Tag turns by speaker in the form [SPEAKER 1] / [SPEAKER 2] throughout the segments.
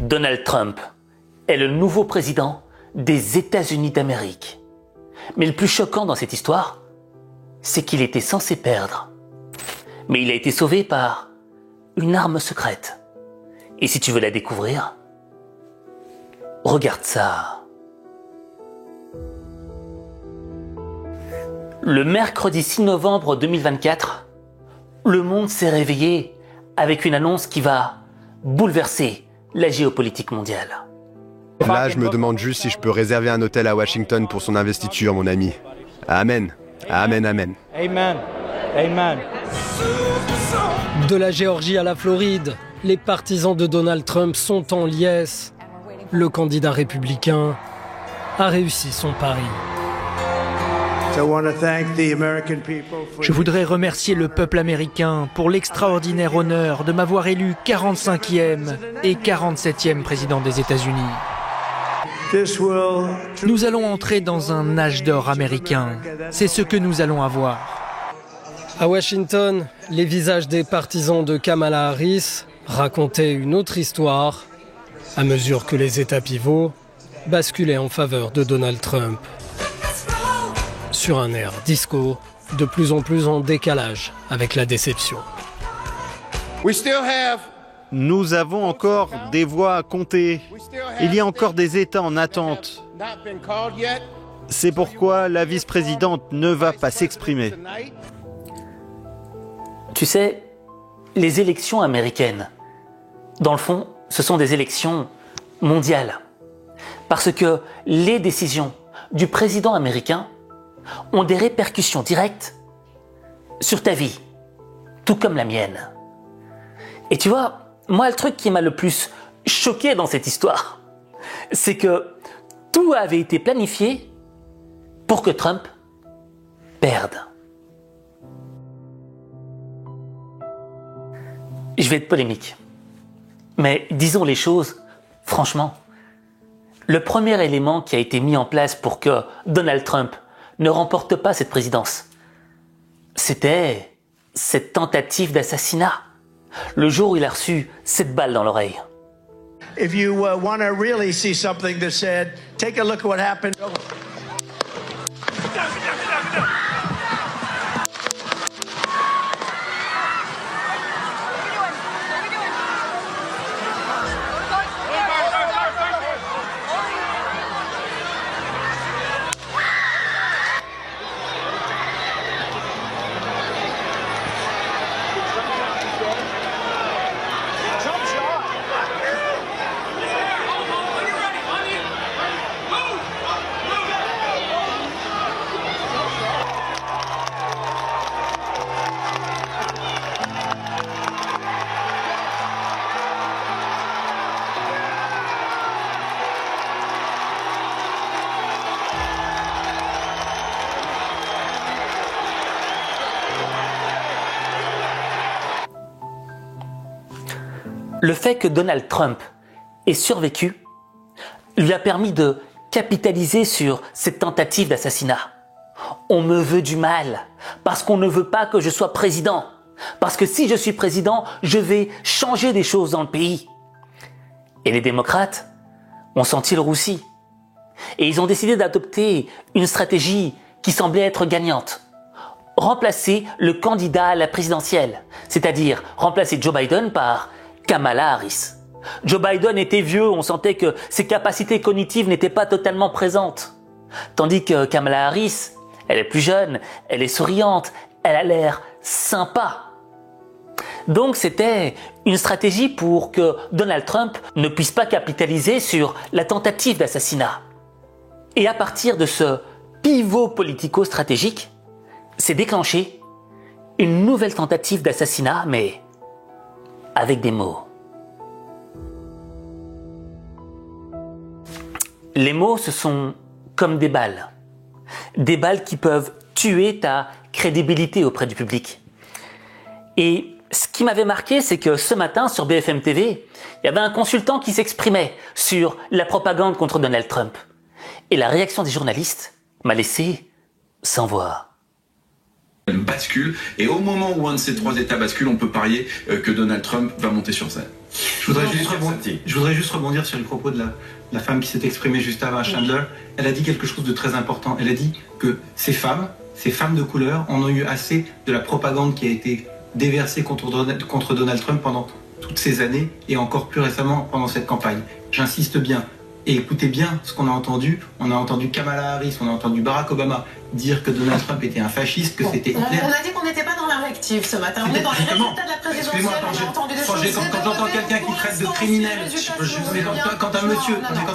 [SPEAKER 1] Donald Trump est le nouveau président des États-Unis d'Amérique. Mais le plus choquant dans cette histoire, c'est qu'il était censé perdre. Mais il a été sauvé par une arme secrète. Et si tu veux la découvrir, regarde ça. Le mercredi 6 novembre 2024, le monde s'est réveillé avec une annonce qui va bouleverser la géopolitique mondiale.
[SPEAKER 2] Là, je me demande juste si je peux réserver un hôtel à Washington pour son investiture, mon ami. Amen. Amen, amen.
[SPEAKER 3] Amen. Amen.
[SPEAKER 4] De la Géorgie à la Floride, les partisans de Donald Trump sont en liesse. Le candidat républicain a réussi son pari.
[SPEAKER 3] Je voudrais remercier le peuple américain pour l'extraordinaire honneur de m'avoir élu 45e et 47e président des États-Unis. Nous allons entrer dans un âge d'or américain. C'est ce que nous allons avoir.
[SPEAKER 4] À Washington, les visages des partisans de Kamala Harris racontaient une autre histoire, à mesure que les États pivots basculaient en faveur de Donald Trump. Sur un air disco, de plus en plus en décalage avec la déception.
[SPEAKER 5] Nous avons encore des voix à compter. Il y a encore des États en attente. C'est pourquoi la vice-présidente ne va pas s'exprimer.
[SPEAKER 1] Tu sais, les élections américaines, dans le fond, ce sont des élections mondiales. Parce que les décisions du président américain ont des répercussions directes sur ta vie, tout comme la mienne. Et tu vois, moi, le truc qui m'a le plus choqué dans cette histoire, c'est que tout avait été planifié pour que Trump perde. Je vais être polémique, mais disons les choses franchement. Le premier élément qui a été mis en place pour que Donald Trump ne remporte pas cette présidence, c'était cette tentative d'assassinat, le jour où il a reçu 7 balles dans l'oreille.
[SPEAKER 6] If you want to really see something that said, take a look at what happened.
[SPEAKER 1] Le fait que Donald Trump ait survécu lui a permis de capitaliser sur cette tentative d'assassinat. On me veut du mal parce qu'on ne veut pas que je sois président. Parce que si je suis président, je vais changer des choses dans le pays. Et les démocrates ont senti le roussi. Et ils ont décidé d'adopter une stratégie qui semblait être gagnante. Remplacer le candidat à la présidentielle, c'est-à-dire remplacer Joe Biden par Kamala Harris. Joe Biden était vieux, on sentait que ses capacités cognitives n'étaient pas totalement présentes. Tandis que Kamala Harris, elle est plus jeune, elle est souriante, elle a l'air sympa. Donc c'était une stratégie pour que Donald Trump ne puisse pas capitaliser sur la tentative d'assassinat. Et à partir de ce pivot politico-stratégique, s'est déclenchée une nouvelle tentative d'assassinat, mais avec des mots. Les mots, ce sont comme des balles. Des balles qui peuvent tuer ta crédibilité auprès du public. Et ce qui m'avait marqué, c'est que ce matin, sur BFM TV, il y avait un consultant qui s'exprimait sur la propagande contre Donald Trump. Et la réaction des journalistes m'a laissé sans voix.
[SPEAKER 7] Bascule, et au moment où un de ces 3 États bascule, on peut parier que Donald Trump va monter sur scène. Je voudrais juste rebondir sur les propos de la femme qui s'est exprimée juste avant à Chandler. Elle a dit quelque chose de très important. Elle a dit que ces femmes de couleur, en ont eu assez de la propagande qui a été déversée contre Donald Trump pendant toutes ces années et encore plus récemment pendant cette campagne. J'insiste bien. Et écoutez bien ce qu'on a entendu. On a entendu Kamala Harris, on a entendu Barack Obama dire que Donald Trump était un fasciste, que c'était Hitler.
[SPEAKER 8] On a dit qu'on n'était pas dans l'invective ce matin. On est dans les résultats de la présidentielle. On a entendu des choses.
[SPEAKER 7] Quand j'entends quelqu'un qui traite de criminel, quand un monsieur traite...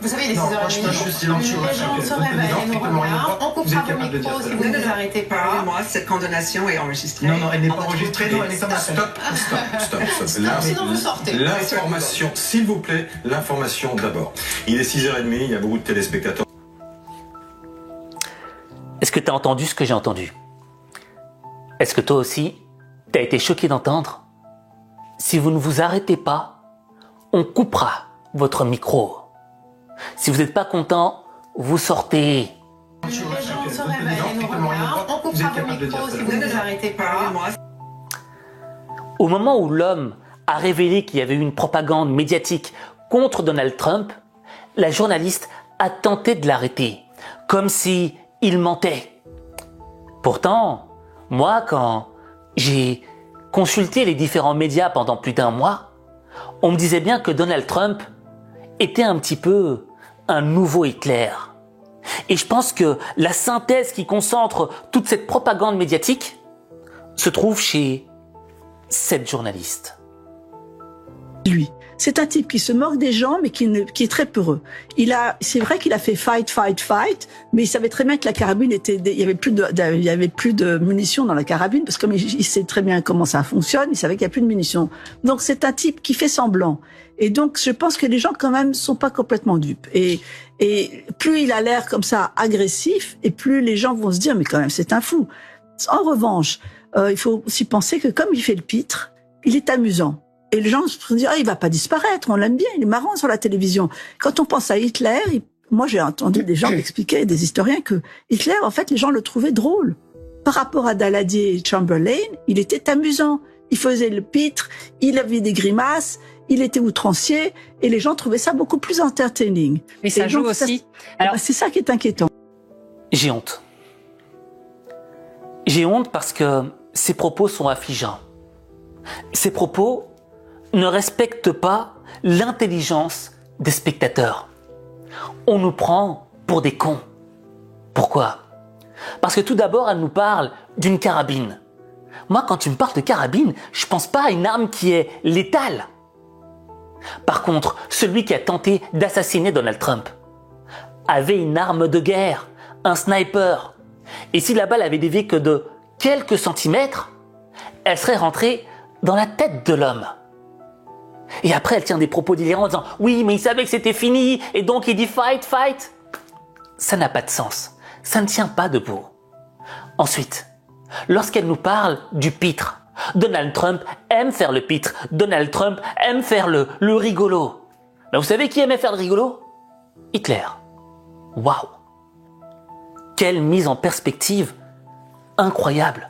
[SPEAKER 8] Vous savez, il est 6h30. Les gens se réveillent, nous regardent. On coupera vos micros si vous ne vous arrêtez pas.
[SPEAKER 9] Moi, cette condamnation est enregistrée.
[SPEAKER 7] Non, elle n'est pas enregistrée. Non, elle est comme ça.
[SPEAKER 8] Stop. Sinon vous sortez.
[SPEAKER 10] L'information, s'il vous plaît, l'information d'abord. Il est 6h30, il y a beaucoup de téléspectateurs.
[SPEAKER 1] Est-ce que tu as entendu ce que j'ai entendu? Est-ce que toi aussi, tu as été choqué d'entendre? Si vous ne vous arrêtez pas, on coupera votre micro. Si vous n'êtes pas content, vous sortez.
[SPEAKER 8] Les gens se réveillent, nous regardent. On coupera vos micros si vous ne vous arrêtez pas.
[SPEAKER 1] Au moment où l'homme a révélé qu'il y avait eu une propagande médiatique contre Donald Trump, la journaliste a tenté de l'arrêter, comme si il mentait. Pourtant, moi, quand j'ai consulté les différents médias pendant plus d'1 mois, on me disait bien que Donald Trump était un petit peu un nouveau Hitler. Et je pense que la synthèse qui concentre toute cette propagande médiatique se trouve chez cette journaliste.
[SPEAKER 11] Lui. C'est un type qui se moque des gens, mais qui est très peureux. C'est vrai qu'il a fait fight, mais il savait très bien que la carabine il y avait plus de munitions dans la carabine, parce que comme il sait très bien comment ça fonctionne, il savait qu'il y a plus de munitions. Donc c'est un type qui fait semblant. Et donc je pense que les gens quand même sont pas complètement dupes. Et plus il a l'air comme ça agressif, et plus les gens vont se dire mais quand même c'est un fou. En revanche, il faut aussi penser que comme il fait le pitre, il est amusant. Et les gens se disent, il va pas disparaître, on l'aime bien, il est marrant sur la télévision. Quand on pense à Hitler, moi j'ai entendu des gens expliquer, des historiens, que Hitler, en fait, les gens le trouvaient drôle. Par rapport à Daladier et Chamberlain, il était amusant. Il faisait le pitre, il avait des grimaces, il était outrancier, et les gens trouvaient ça beaucoup plus entertaining.
[SPEAKER 12] Mais ça joue aussi.
[SPEAKER 11] Alors, c'est ça qui est inquiétant.
[SPEAKER 1] J'ai honte. J'ai honte parce que ces propos sont affligeants. Ces propos ne respectent pas l'intelligence des spectateurs. On nous prend pour des cons. Pourquoi? Parce que tout d'abord, elle nous parle d'une carabine. Moi, quand tu me parles de carabine, je pense pas à une arme qui est létale. Par contre, celui qui a tenté d'assassiner Donald Trump avait une arme de guerre, un sniper. Et si la balle avait dévié que de quelques centimètres, elle serait rentrée dans la tête de l'homme. Et après, elle tient des propos délirants en disant « Oui, mais il savait que c'était fini, et donc il dit fight, fight ». Ça n'a pas de sens. Ça ne tient pas debout. Ensuite, lorsqu'elle nous parle du pitre, Donald Trump aime faire le pitre. Donald Trump aime faire le rigolo. Mais vous savez qui aimait faire le rigolo? Hitler. Waouh! Quelle mise en perspective incroyable!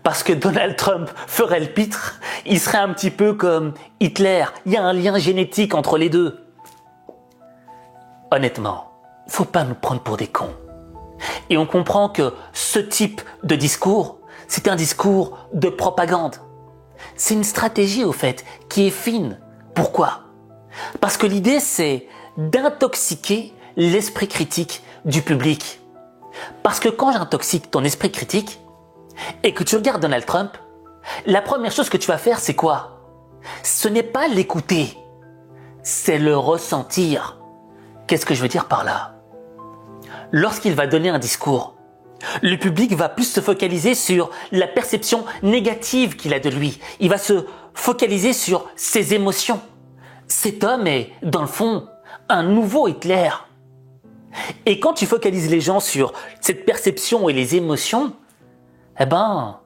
[SPEAKER 1] Parce que Donald Trump ferait le pitre, il serait un petit peu comme Hitler. Il y a un lien génétique entre les deux. Honnêtement, faut pas nous prendre pour des cons. Et on comprend que ce type de discours, c'est un discours de propagande. C'est une stratégie, au fait, qui est fine. Pourquoi? Parce que l'idée, c'est d'intoxiquer l'esprit critique du public. Parce que quand j'intoxique ton esprit critique, et que tu regardes Donald Trump, la première chose que tu vas faire, c'est quoi? Ce n'est pas l'écouter, c'est le ressentir. Qu'est-ce que je veux dire par là? Lorsqu'il va donner un discours, le public va plus se focaliser sur la perception négative qu'il a de lui. Il va se focaliser sur ses émotions. Cet homme est, dans le fond, un nouveau Hitler. Et quand tu focalises les gens sur cette perception et les émotions, eh ben,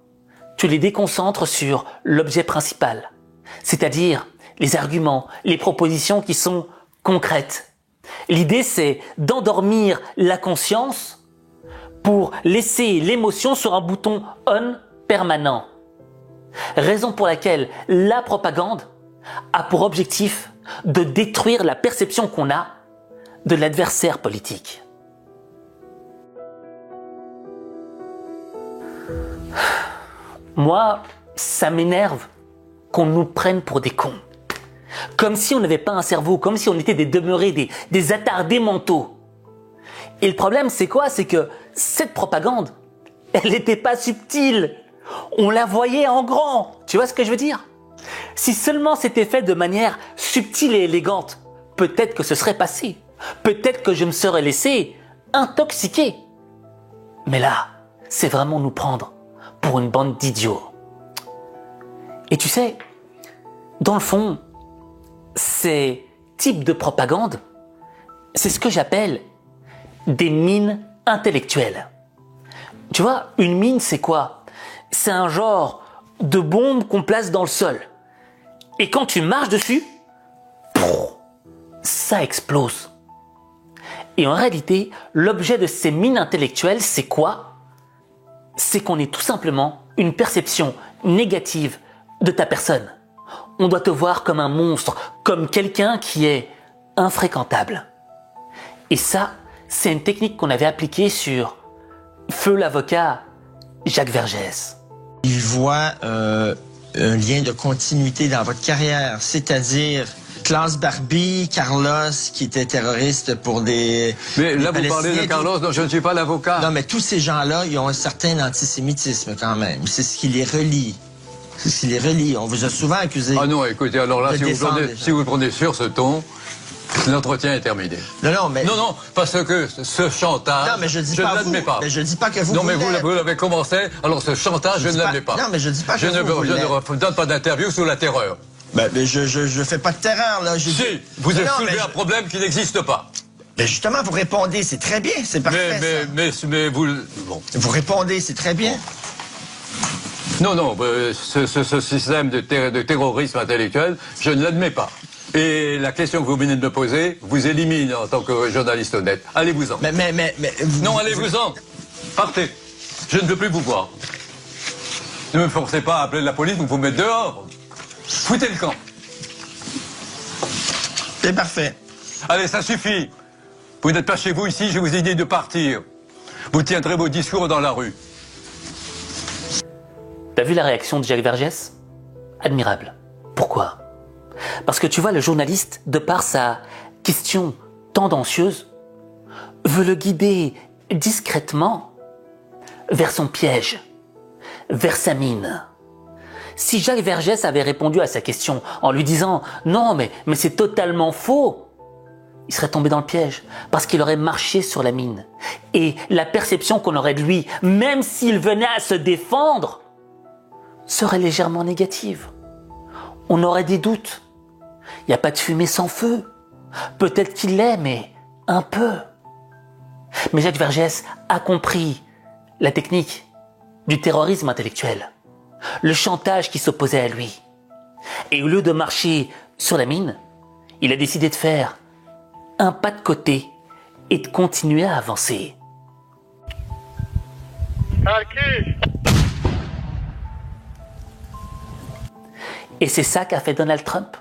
[SPEAKER 1] tu les déconcentres sur l'objet principal, c'est-à-dire les arguments, les propositions qui sont concrètes. L'idée, c'est d'endormir la conscience pour laisser l'émotion sur un bouton on permanent. Raison pour laquelle la propagande a pour objectif de détruire la perception qu'on a de l'adversaire politique. Moi, ça m'énerve qu'on nous prenne pour des cons. Comme si on n'avait pas un cerveau, comme si on était des demeurés, des attardés mentaux. Et le problème, c'est quoi? C'est que cette propagande, elle n'était pas subtile. On la voyait en grand. Tu vois ce que je veux dire? Si seulement c'était fait de manière subtile et élégante, peut-être que ce serait passé. Peut-être que je me serais laissé intoxiquer. Mais là, c'est vraiment nous prendre pour une bande d'idiots. Et tu sais, dans le fond, ces types de propagande, c'est ce que j'appelle des mines intellectuelles. Tu vois, une mine, c'est quoi? C'est un genre de bombe qu'on place dans le sol. Et quand tu marches dessus, ça explose. Et en réalité, l'objet de ces mines intellectuelles, c'est quoi? C'est qu'on est tout simplement une perception négative de ta personne. On doit te voir comme un monstre, comme quelqu'un qui est infréquentable. Et ça, c'est une technique qu'on avait appliquée sur feu l'avocat Jacques Vergès.
[SPEAKER 12] Il voit un lien de continuité dans votre carrière, c'est-à-dire Klaus Barbie, Carlos, qui était terroriste pour des...
[SPEAKER 13] Mais là, vous parlez de Carlos, non, je ne suis pas l'avocat.
[SPEAKER 12] Non, mais tous ces gens-là, ils ont un certain antisémitisme quand même. C'est ce qui les relie. C'est ce qui les relie. On vous a souvent accusé.
[SPEAKER 13] Ah non, écoutez, alors là, si vous le prenez sur ce ton, l'entretien est terminé.
[SPEAKER 12] Non, mais...
[SPEAKER 13] Non, parce que ce chantage,
[SPEAKER 12] non, mais je dis pas
[SPEAKER 13] ne l'admets pas.
[SPEAKER 12] Mais je dis pas que vous...
[SPEAKER 13] Non, mais vous l'avez commencé, alors ce chantage, je ne l'admets pas.
[SPEAKER 12] Non, mais je dis pas que
[SPEAKER 13] je ne donne pas d'interview sous la terreur.
[SPEAKER 12] Mais je fais pas de terreur, là.
[SPEAKER 13] Si, vous avez soulevé un problème qui n'existe pas.
[SPEAKER 12] Mais justement, vous répondez, c'est très bien, c'est parfait.
[SPEAKER 13] Mais vous... Bon.
[SPEAKER 12] Vous répondez, c'est très bien.
[SPEAKER 13] Non, ce système de terrorisme intellectuel, je ne l'admets pas. Et la question que vous venez de me poser vous élimine en tant que journaliste honnête. Allez-vous-en.
[SPEAKER 12] Mais...
[SPEAKER 13] Non, allez-vous-en. Partez. Je ne veux plus vous voir. Ne me forcez pas à appeler la police ou vous mettre dehors. Foutez le camp.
[SPEAKER 12] C'est parfait.
[SPEAKER 13] Allez, ça suffit. Vous n'êtes pas chez vous ici, je vous ai dit de partir. Vous tiendrez vos discours dans la rue.
[SPEAKER 1] T'as vu la réaction de Jacques Vergès? Admirable. Pourquoi? Parce que tu vois, le journaliste, de par sa question tendancieuse, veut le guider discrètement vers son piège, vers sa mine. Si Jacques Vergès avait répondu à sa question en lui disant « Non, mais c'est totalement faux », il serait tombé dans le piège parce qu'il aurait marché sur la mine. Et la perception qu'on aurait de lui, même s'il venait à se défendre, serait légèrement négative. On aurait des doutes. Il n'y a pas de fumée sans feu. Peut-être qu'il l'est, mais un peu. Mais Jacques Vergès a compris la technique du terrorisme intellectuel, le chantage qui s'opposait à lui. Et au lieu de marcher sur la mine, il a décidé de faire un pas de côté et de continuer à avancer. Et c'est ça qu'a fait Donald Trump.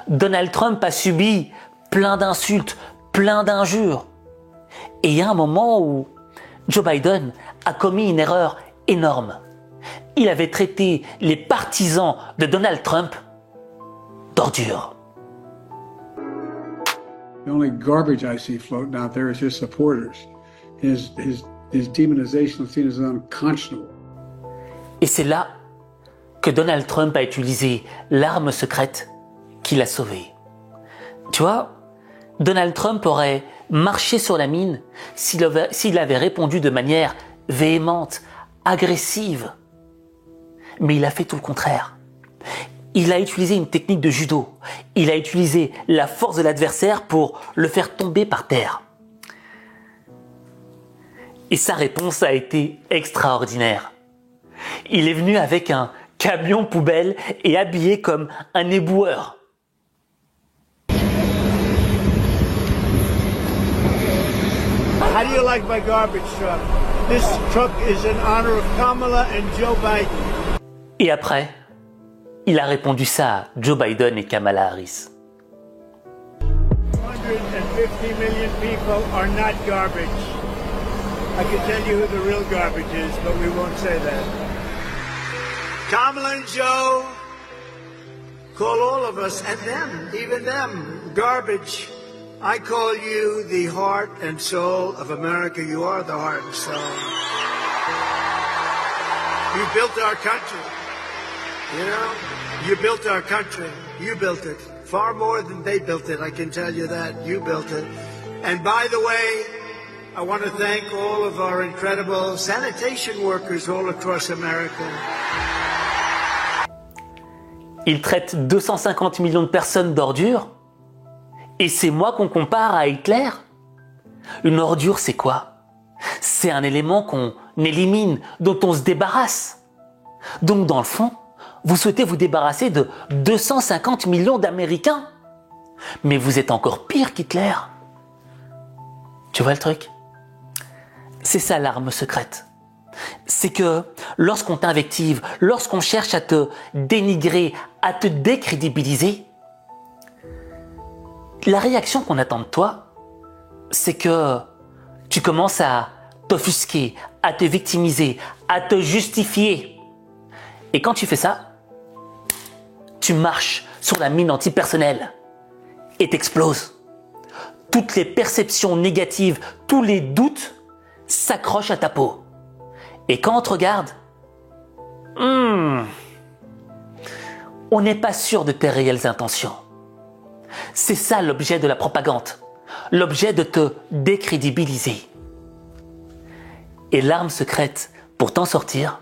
[SPEAKER 1] Donald Trump a subi plein d'insultes, plein d'injures. Et il y a un moment où Joe Biden a commis une erreur énorme. Il avait traité les partisans de Donald Trump d'ordures.
[SPEAKER 14] The only garbage I see floating out there is his supporters. His demonization is seen as unconscionable.
[SPEAKER 1] Et c'est là que Donald Trump a utilisé l'arme secrète qui l'a sauvé. Tu vois, Donald Trump aurait marché sur la mine s'il avait répondu de manière véhémente, agressive. Mais il a fait tout le contraire. Il a utilisé une technique de judo. Il a utilisé la force de l'adversaire pour le faire tomber par terre. Et sa réponse a été extraordinaire. Il est venu avec un camion poubelle et habillé comme un éboueur.
[SPEAKER 6] How do you like my garbage truck? This truck is in honor of Kamala and Joe Biden.
[SPEAKER 1] Et après, il a répondu ça à Joe Biden et Kamala Harris.
[SPEAKER 15] 150 million people are not garbage. I can tell you who the real garbage is, but we won't say that. Kamala and Joe call all of us, and them, even them, garbage. I call you the heart and soul of America. You are the heart and soul. You built our country. You know, you built our country. You built it. Far more than they built it, I can tell you that. You built it. And by the way, I want to thank all of our incredible sanitation workers all across America.
[SPEAKER 1] Il traite 250 millions de personnes d'ordures. Et c'est moi qu'on compare à Hitler? Une ordure, c'est quoi? C'est un élément qu'on élimine, dont on se débarrasse. Donc dans le fond, vous souhaitez vous débarrasser de 250 millions d'Américains. Mais vous êtes encore pire qu'Hitler. Tu vois le truc? C'est ça l'arme secrète. C'est que lorsqu'on t'invective, lorsqu'on cherche à te dénigrer, à te décrédibiliser, la réaction qu'on attend de toi, c'est que tu commences à t'offusquer, à te victimiser, à te justifier. Et quand tu fais ça, tu marches sur la mine antipersonnelle et t'exploses. Toutes les perceptions négatives, tous les doutes s'accrochent à ta peau. Et quand on te regarde, on n'est pas sûr de tes réelles intentions. C'est ça l'objet de la propagande, l'objet de te décrédibiliser. Et l'arme secrète pour t'en sortir,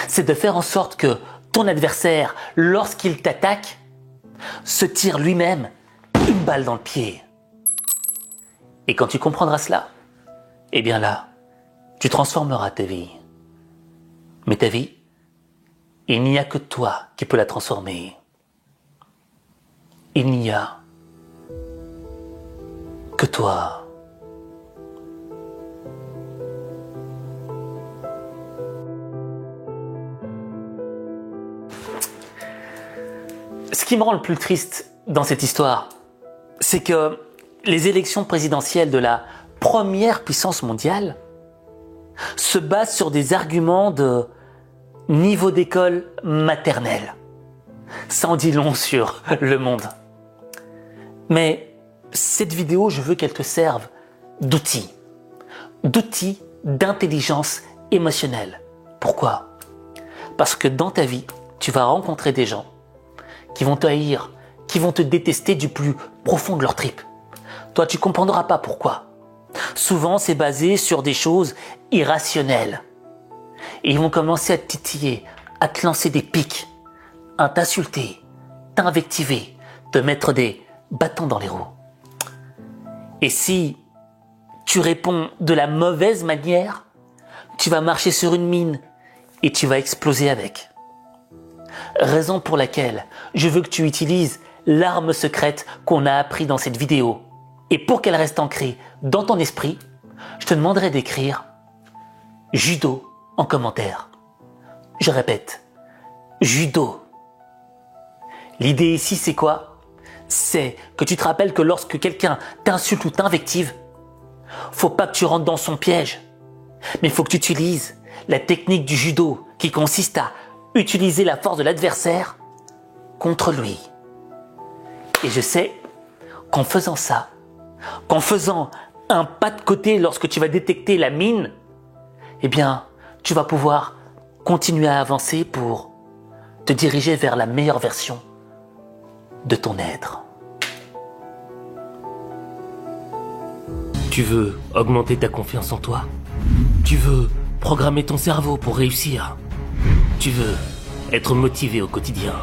[SPEAKER 1] c'est de faire en sorte que ton adversaire, lorsqu'il t'attaque, se tire lui-même une balle dans le pied. Et quand tu comprendras cela, eh bien là, tu transformeras ta vie. Mais ta vie, il n'y a que toi qui peux la transformer. Il n'y a que toi. Ce qui me rend le plus triste dans cette histoire, c'est que les élections présidentielles de la première puissance mondiale se basent sur des arguments de niveau d'école maternelle. Ça en dit long sur le monde. Mais cette vidéo, je veux qu'elle te serve d'outil d'intelligence émotionnelle. Pourquoi? Parce que dans ta vie, tu vas rencontrer des gens qui vont te haïr, qui vont te détester du plus profond de leur tripes. Toi, tu comprendras pas pourquoi. Souvent, c'est basé sur des choses irrationnelles. Et ils vont commencer à te titiller, à te lancer des pics, à t'insulter, t'invectiver, te mettre des bâtons dans les roues. Et si tu réponds de la mauvaise manière, tu vas marcher sur une mine et tu vas exploser avec. Raison pour laquelle je veux que tu utilises l'arme secrète qu'on a appris dans cette vidéo. Et pour qu'elle reste ancrée dans ton esprit, je te demanderai d'écrire judo en commentaire. Je répète, judo. L'idée ici, c'est quoi? C'est que tu te rappelles que lorsque quelqu'un t'insulte ou t'invective, faut pas que tu rentres dans son piège, mais faut que tu utilises la technique du judo qui consiste à utiliser la force de l'adversaire contre lui. Et je sais qu'en faisant ça, qu'en faisant un pas de côté lorsque tu vas détecter la mine, eh bien, tu vas pouvoir continuer à avancer pour te diriger vers la meilleure version de ton être. Tu veux augmenter ta confiance en toi? Tu veux programmer ton cerveau pour réussir? Tu veux être motivé au quotidien?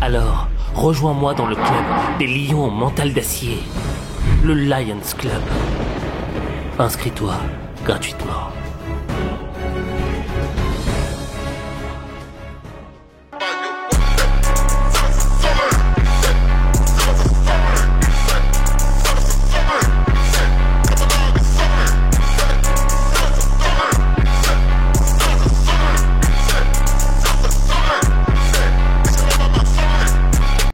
[SPEAKER 1] Alors, rejoins-moi dans le club des lions au mental d'acier, le Lions Club. Inscris-toi gratuitement.